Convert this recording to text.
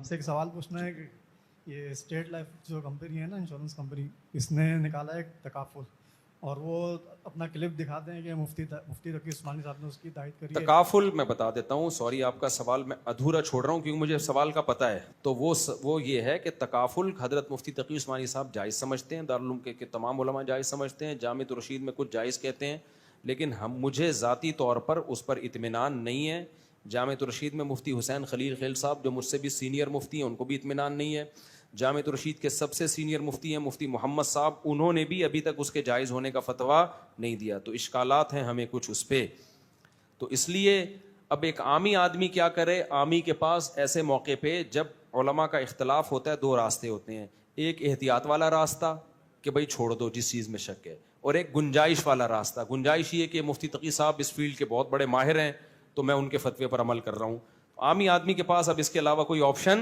آپ سے ایک سوال پوچھنا ہے کہ یہ اسٹیٹ لائف جو کمپنی ہے نا، انشورنس کمپنی، اس نے نکالا ہے ایک تکافل، اور وہ اپنا کلپ دکھاتے ہیں کہ مفتی تقی عثمانی صاحب نے اس کی تائید کری ہے. تکافل میں بتا دیتا ہوں، سوری آپ کا سوال میں ادھورا چھوڑ رہا ہوں کیونکہ مجھے سوال کا پتہ ہے. تو وہ یہ ہے کہ تکافل حضرت مفتی تقی عثمانی صاحب جائز سمجھتے ہیں، دارالعلوم کے تمام علماء جائز سمجھتے ہیں، جامع الرشید میں کچھ جائز کہتے ہیں، لیکن مجھے ذاتی طور پر اس پر اطمینان نہیں ہے. جامع الرشید میں مفتی حسین خلیل خیل صاحب جو مجھ سے بھی سینئر مفتی ہیں، ان کو بھی اطمینان نہیں ہے. جامع الرشید کے سب سے سینئر مفتی ہیں مفتی محمد صاحب، انہوں نے بھی ابھی تک اس کے جائز ہونے کا فتویٰ نہیں دیا. تو اشکالات ہیں ہمیں کچھ اس پہ. تو اس لیے اب ایک عامی آدمی کیا کرے؟ عامی کے پاس ایسے موقع پہ جب علماء کا اختلاف ہوتا ہے، دو راستے ہوتے ہیں. ایک احتیاط والا راستہ کہ بھائی چھوڑ دو جس چیز میں شک ہے، اور ایک گنجائش والا راستہ. گنجائش یہ کہ مفتی تقی صاحب اس فیلڈ کے بہت بڑے ماہر ہیں تو میں ان کے فتوے پر عمل کر رہا ہوں. عامی آدمی کے پاس اب اس کے علاوہ کوئی آپشن